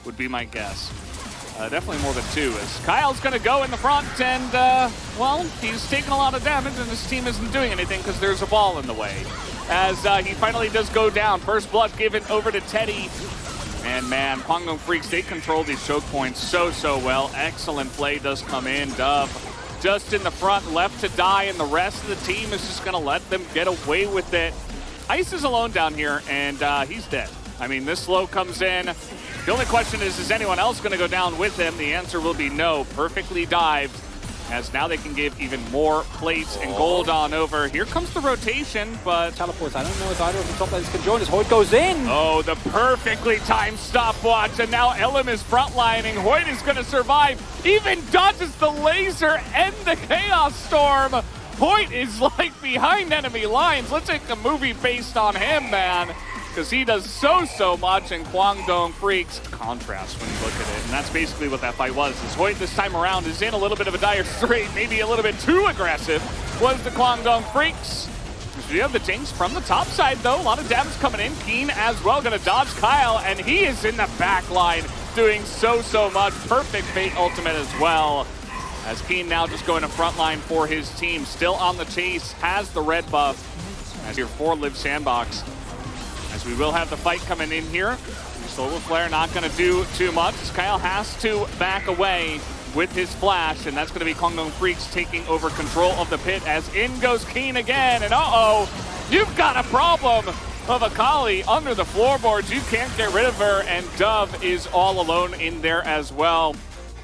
would be my guess. Definitely more than 2, as Kyle's going to go in the front, and, well, he's taking a lot of damage, and his team isn't doing anything because there's a ball in the way. As he finally does go down. First blood given over to Teddy. And, man, Kwangdong Freaks, they control these choke points so well. Excellent play does come in. Dove just in the front, left to die, and the rest of the team is just going to let them get away with it. Ice is alone down here, and he's dead. I mean, this slow comes in. The only question is anyone else going to go down with him? The answer will be no. Perfectly dived, as now they can give even more plates and gold on over. Here comes the rotation, but... Teleports, I don't know if either of the top laners can join as Hoyt goes in. Oh, the perfectly timed stopwatch, and now Elim is frontlining. Hoyt is going to survive. Even dodges the laser and the Chaos Storm. Hoyt is like behind enemy lines. Let's make a movie based on him, man. Because he does so much, and Kwangdong Freaks contrast when you look at it. And that's basically what that fight was. As Hoyt this time around is in a little bit of a dire strait, maybe a little bit too aggressive, was the Kwangdong Freaks. We have the Jinx from the top side, though. A lot of damage coming in. Kiin as well, going to dodge Kyle, and he is in the back line doing so much. Perfect Fate ultimate as well. As Kiin now just going to frontline for his team. Still on the chase, has the red buff. As here for Live Sandbox. As we will have the fight coming in here. Solar Flare not going to do too much, as Kyle has to back away with his flash, and that's going to be Kwangdong Freaks taking over control of the pit, as in goes Kiin again, and uh-oh, you've got a problem of Akali under the floorboards. You can't get rid of her, and Dove is all alone in there as well.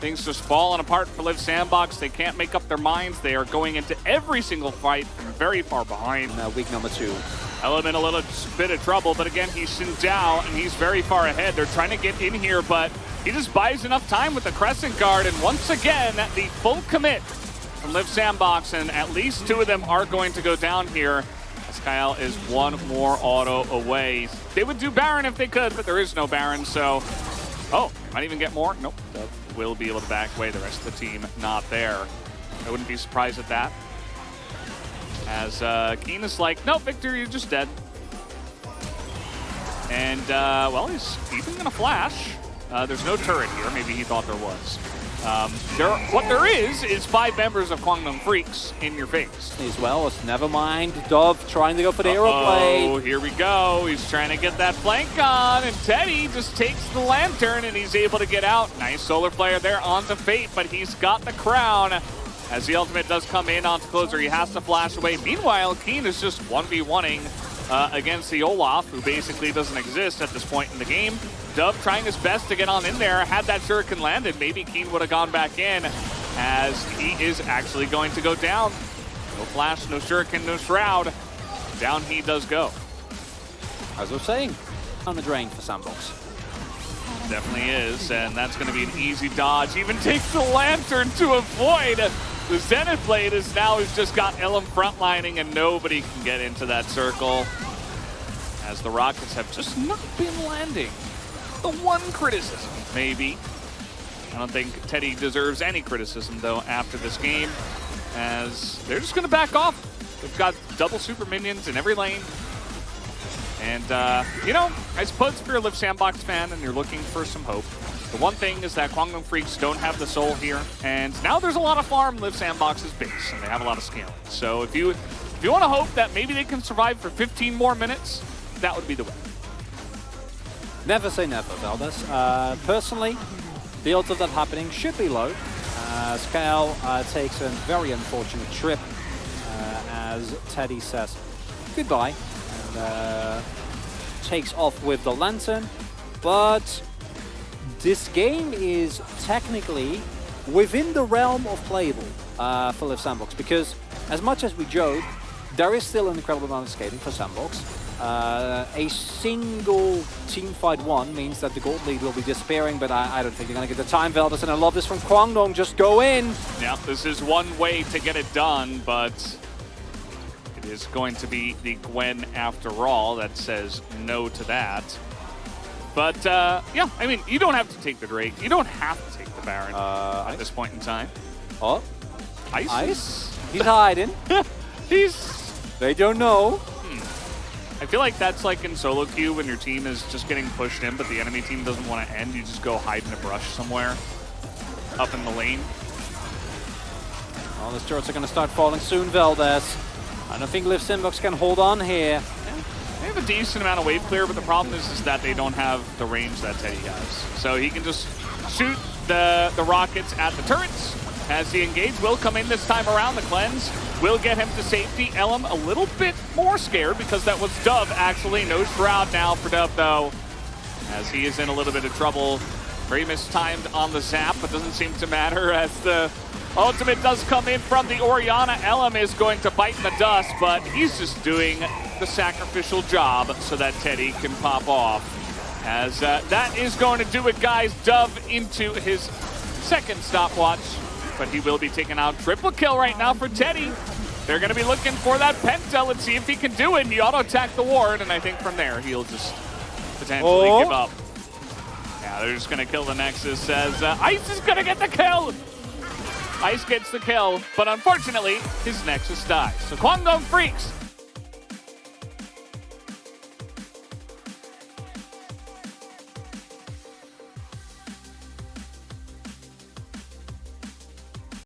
Things just falling apart for Live Sandbox. They can't make up their minds. They are going into every single fight from very far behind. Week number 2. Elim in a little bit of trouble, but again, he's Xin Zhao, and he's very far ahead. They're trying to get in here, but he just buys enough time with the Crescent Guard, and once again, the full commit from Live Sandbox, and at least 2 of them are going to go down here, as Kyle is 1 more auto away. They would do Baron if they could, but there is no Baron, so... Oh, might even get more. Nope, will be able to back away. The rest of the team not there. I wouldn't be surprised at that. As Kiin is like, no, Victor, you're just dead. And, well, he's even going to flash. There's no turret here. Maybe he thought there was. What there is 5 members of Kwangdong Freaks in your face. As well as, never mind, Dove trying to go for the hero play. Oh, here we go. He's trying to get that flank on, and Teddy just takes the lantern, and he's able to get out. Nice solar flare there onto Fate, but he's got the crown. As the ultimate does come in onto Closer, he has to flash away. Meanwhile, Kiin is just 1v1ing against the Olaf, who basically doesn't exist at this point in the game. Dove trying his best to get on in there. Had that shuriken landed, maybe Kiin would have gone back in, as he is actually going to go down. No flash, no shuriken, no shroud. Down he does go. As I was saying, on the drain for Sandbox. Definitely is, and that's going to be an easy dodge. Even takes the lantern to avoid. The Zenith Blade is now has just got Elim frontlining, and nobody can get into that circle, as the rockets have just not been landing. The one criticism, maybe. I don't think Teddy deserves any criticism, though, after this game, as they're just going to back off. They've got double super minions in every lane. And, you know, I suppose if you're a Live Sandbox fan and you're looking for some hope, the one thing is that Kwangdong Freaks don't have the soul here, and now there's a lot of farm Live Sandbox's base, and they have a lot of scaling. So if you want to hope that maybe they can survive for 15 more minutes, that would be the way. Never say never, Valdez. Personally, the odds of that happening should be low. Kyle takes a very unfortunate trip, as Teddy says goodbye, and takes off with the lantern, but this game is technically within the realm of playable for Live Sandbox, because as much as we joke, there is still an incredible amount of scaling for Sandbox. A single teamfight 1 means that the gold lead will be disappearing, but I don't think you're going to get the time, Veldis, and I love this from Kwangdong. Just go in! Yeah, this is one way to get it done, but it is going to be the Gwen after all that says no to that. But, yeah, I mean, you don't have to take the Drake. You don't have to take the Baron at this point in time. Oh? Ice? He's hiding. They don't know. I feel like that's like in solo queue when your team is just getting pushed in, but the enemy team doesn't want to end. You just go hide in a brush somewhere up in the lane. Well, the turrets are going to start falling soon, Valdez. I don't think Liv Simbox can hold on here. They have a decent amount of wave clear, but the problem is that they don't have the range that Teddy has. So he can just shoot the rockets at the turrets. As the engage will come in this time around, the cleanse will get him to safety. Elim a little bit more scared because that was Dove actually. No Shroud now for Dove though, as he is in a little bit of trouble. Very mistimed on the zap, but doesn't seem to matter as the ultimate does come in from the Orianna. Elim is going to bite in the dust, but he's just doing the sacrificial job so that Teddy can pop off. As that is going to do it, guys. Dove into his second stopwatch, but he will be taking out triple kill right now for Teddy. They're going to be looking for that penta. Let's see if he can do it. He auto-attack the ward, and I think from there he'll just potentially give up. Yeah, they're just going to kill the Nexus as Ice is going to get the kill. Ice gets the kill, but unfortunately, his Nexus dies. So Kwangdong Freaks